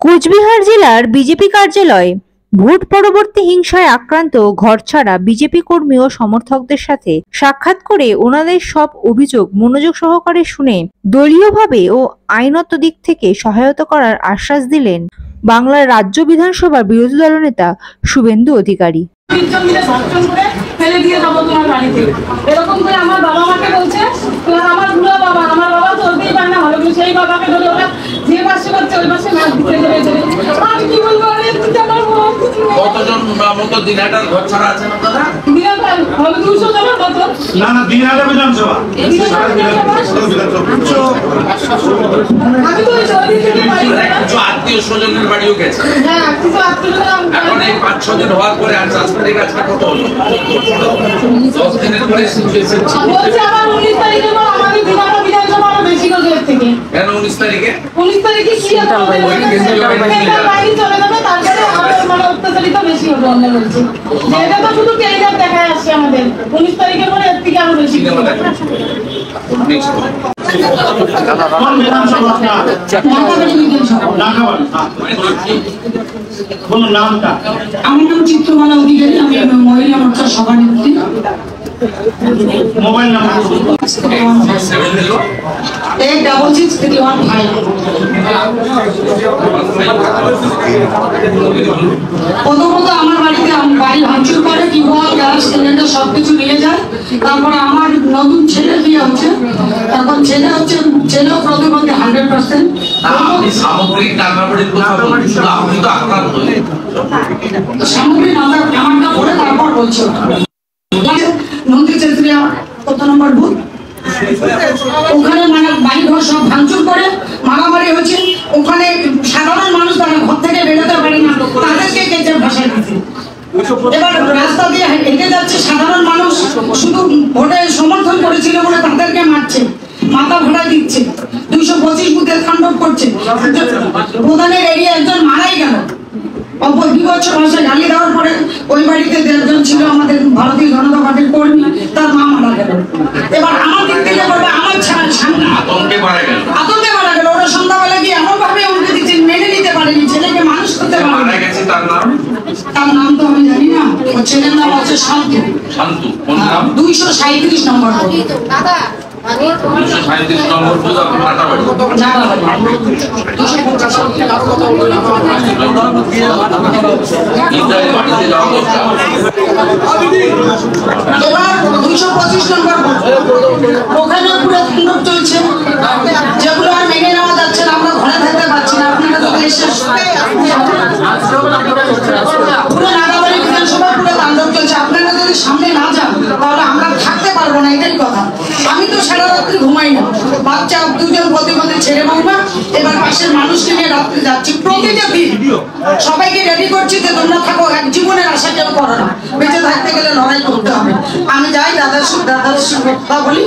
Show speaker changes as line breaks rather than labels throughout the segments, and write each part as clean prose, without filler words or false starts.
কোচবিহার জেলার বিজেপি কার্যালয়ে ভোট পরবর্তী হিংসায় আক্রান্ত ঘরছাড়া বিজেপি কর্মী ও সমর্থকদের সাথে সাক্ষাৎ করে ওনাদের সব অভিযোগ মনোযোগ সহকারে শুনে দলীয়ভাবে ও আইনত দিক থেকে সহায়তা করার আশ্বাস দিলেন বাংলার রাজ্য বিধানসভার বিরোধী দলনেতা শুভেন্দু অধিকারী।
কতজন মতো দিনহাটার ঘর ছাড়া আছেন আপনারা?
না না দিনহাটা বিধানসভা
আত্মীয় স্বজনের বাড়িও গেছে। এখন এই 5-6 দিন হওয়ার পরে আর 4 তারিখ আজকে কত হলো? 10 দিনের পরে কেন 19 তারিখে?
19 তারিখে কি অত্যাচারিত বেশি হবে আমরা বলছি। এটা তো শুধু টেলিগ্রাম দেখায় আসছে আমাদের 19 তারিখের পরে এর থেকে আরো বেশি
আমার নাম চিত্রমালা অধিকারী, আমি মহিলা মোর্চার সভানেত্রী।
Mobile number
866315। প্রথমত আমার বাড়িতে বাড়ি ভাঙচুর করে, টিউবওয়েল, গ্যাস, সিলিন্ডার সবকিছু নিয়ে যায়। তারপরে আমার নতুন ছেলে বিয়ে হচ্ছে, এখন ছেলেও প্রতিবন্ধী 100%।
সামগ্রিক টাকাবাড়ির কথা বলছেন, আপনি তো আক্রান্ত হলেন।
সামগ্রিক আমারটা পড়ে তারপর বলছি। নন্দী চেত্রিয়া কত নম্বর বুথ, ওখানে বাড়ি ঘর সব ভাঙচুর করে মারামারি হচ্ছে। ওখানে সাধারণ মানুষ তারা ঘর থেকে বেরোতে পারে না, তাদেরকে কেটে ভাষায় দিচ্ছে। এবার রাস্তা দিয়ে হেঁটে যাচ্ছে সাধারণ মানুষ, শুধু ভোটে সমর্থন করেছিল বলে তাদেরকে মারছে, মাথা ভাড়া দিচ্ছে, 225 বুথে তাণ্ডব করছে। প্রধানের এরিয়া একজন মারাই গেল, বিভৎস ভাষায় গালি দেওয়ার পরে ওই বাড়িতে 1.5 জন ছিল আমাদের ভারতীয় জনতা পার্টির কর্মী, তার মা মারা গেল। এবার আমার দিক থেকে বলবে আমার আতঙ্কে মারা গেল। ওরা সন্ধ্যাবেলা গিয়ে এমন ভাবে উল্টে দিচ্ছে, মেনে নিতে পারেনি, ছেলেকে মানুষ করতে পারেনি। তার নাম তো আমি জানি না, ওর ছেলের নাম হচ্ছে শান্তু। 237 নম্বর। ওখানে পুরো তাণ্ডব চলছে, যেগুলো আর মেনে নেওয়া যাচ্ছে না। আমরা ঘরে থাকতে পারছি না, আপনারা তো এসে পুরো নাগাবাড়ি বিধানসভা পুরো তাণ্ডব চলছে। আপনারা যদি সামনে না যান তাহলে আমরা থাকতে পারবো না, এটাই কথা। আমি তো সারা রাত্রি ঘুমাই না, বাচ্চা 2 জন প্রতিবন্ধী ছেড়ে বলবা। এবার পাশের মানুষকে নিয়ে রাত্রে যাচ্ছি, প্রতিটা দিন সবাইকে রেডি করছি যে তোমরা থাকো, এক জীবনের আশা কেউ করো না, বেঁচে থাকতে গেলে লড়াই করতে হবে। আমি যাই দাদার সঙ্গে কথা বলি,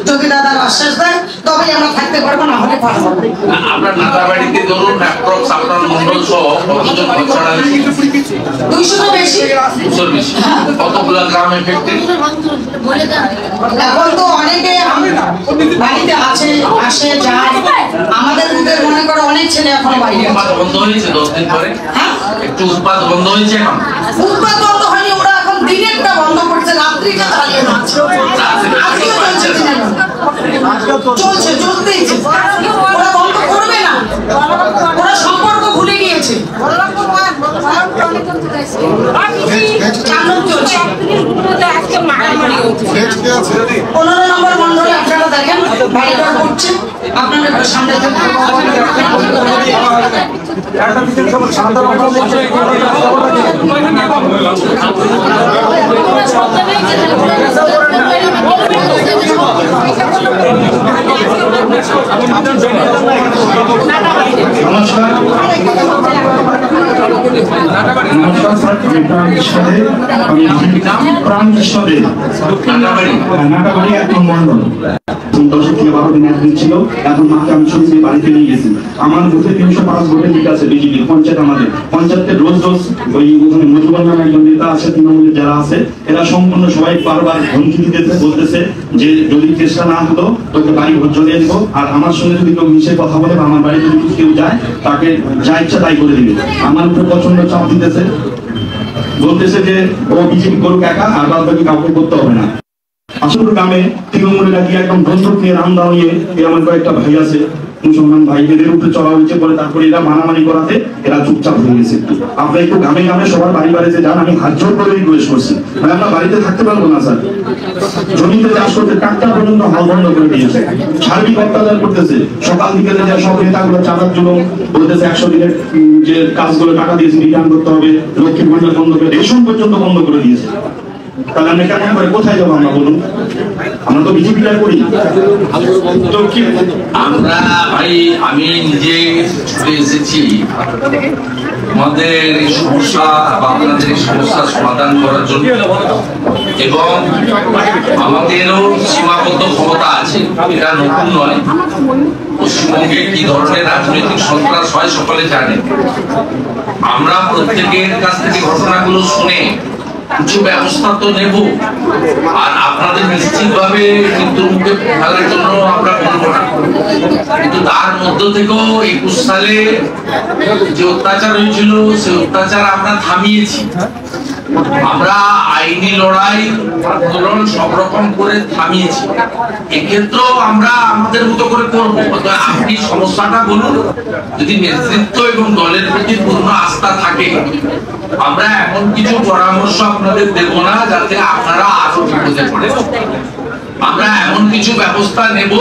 যদি দাদার আশ্বাস দেয় তবেই আমরা থাকতে পারবো, না হলে পারবো না।
আপনার নাগাবাড়িতে ধরুন অ্যাপ্রক্স আপনার মন্ডল সহ কতজন ঘরছাড়া?
200 বেশি।
কতগুলো গ্রাম এফেক্টেড?
এখন তো অনেকে বাড়িতে আছে, আসে যায়। আমাদের মনে করো অনেক ছেলে এখনো বাইরে
বন্ধ হয়েছে 10 দিন পরে। একটু উৎপাদ বন্ধ হয়েছে, এখন
উৎপাদ বন্ধ হয়নি। ওরা এখন দিনেরটা বন্ধ করছে, রাত্রিটা চালিয়ে যাচ্ছে। চলতেই ওরা বন্ধ করবে না, ওরা সম্পর্ক ভুলে গিয়েছে। 15 নম্বর মন্ডলে আপনারা দেখেন বাড়িঘর করছে, আপনারা একটু সামনে
প্রাণ কৃষ্ণ দে, নাটাবাড়ি 1 নম্বর মন্ডল। 10 থেকে 12 দিন অ্যাডমিট ছিল। এখন মাকে আমি শুনছি বাড়িতে নিয়ে গেছি। আমার বুথে 305 ভোটে লিড আছে বিজেপি পঞ্চায়েত। আমাদের পঞ্চায়েতে রোজ ওই ওখানে মধুবন নামে একজন নেতা আছে, তৃণমূলের যারা আছে, এরা সম্পূর্ণ সবাই বারবার হুমকি দিতেছে, বলতেছে যে যদি চেষ্টা না হতো তোকে বাড়ি ভোট জ্বলিয়ে দিব, আর আমার সঙ্গে যদি কেউ মিশে কথা বলে বা আমার বাড়ি যদি কেউ যায় তাকে যা ইচ্ছা তাই করে দিবে। আমার উপরে প্রচন্ড চাপ দিতেছে, বলতেছে যে ও বিজেপি করুক একা, আর বাদ বাকি কাউকে করতে হবে না। আসলে গ্রামে তৃণমূলীরা গিয়ে একদম বন্দুক নিয়ে রাম দাঁড়িয়ে, আমার কয়েকটা ভাই আছে মুসলমান ভাই, এদের উপরে চড়া হয়েছে পরে তারপরে এরা মানামানি করাতে এরা চুপচাপ হয়ে গেছে। আপনারা একটু গ্রামে গ্রামে সবার বাড়ি বাড়িতে যান, আমি হাত জোর করে রিকোয়েস্ট করছি, ভাই আমরা বাড়িতে থাকতে পারবো না স্যার। জমিতে চাষ করতে ট্রাক্টর পর্যন্ত হাল বন্ধ করে দিয়েছে, সার্বিক অত্যাচার করতেছে। সকাল বিকেলে যা সব নেতাগুলো চাঁদার জন্য বলতেছে 100 দিনের যে কাজগুলো টাকা দিয়েছে রিটার্ন করতে হবে, লক্ষ্মীর ভান্ডার বন্ধ করে, রেশন পর্যন্ত বন্ধ করে দিয়েছে। তাহলে আমরা কেমন করে কোথায় যাবো আমরা বলুন? আমরা তো বিজেপিটা করি। তো কি
আমরা ভাই, আমি নিজে ছুটে এসেছি আমাদের এই সমস্যা বা আপনাদের এই সমস্যার সমাধান করার জন্য, এবং আমাদেরও সীমাবদ্ধ ক্ষমতা আছে, এটা নতুন নয়। পশ্চিমবঙ্গে কি ধরনের রাজনৈতিক সন্ত্রাস হয় সকলে জানে। আমরা প্রত্যেকের কাছ থেকে ঘটনাগুলো শুনে কিছু ব্যবস্থা তো নেব, আর আপনাদের নিশ্চিতভাবে কিন্তু মুখে ফেলার জন্য আমরা বলবো না। কিন্তু তার মধ্য থেকেও 21 সালে যে অত্যাচার হয়েছিল সে অত্যাচার আমরা থামিয়েছি। আমরা আইনি লড়াই আন্দোলন সব রকম করে থামিয়েছি। এক্ষেত্রেও আমরা আমাদের মতো করে করবো। আপনি সমস্যাটা বলুন, যদি নেতৃত্ব এবং দলের প্রতি পূর্ণ আস্থা থাকে আমরা এমন কিছু পরামর্শ আপনাদের দেব না যাতে আপনারা আরো বিপদে পড়েন। আমরা এমন কিছু ব্যবস্থা নেব।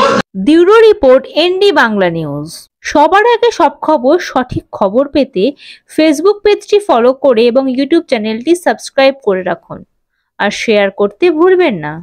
Bureau report, ND Bangla news. সবার আগে সব খবর, সঠিক খবর পেতে ফেসবুক পেজটি ফলো করে এবং ইউটিউব চ্যানেলটি সাবস্ক্রাইব করে রাখুন আর শেয়ার করতে ভুলবেন না।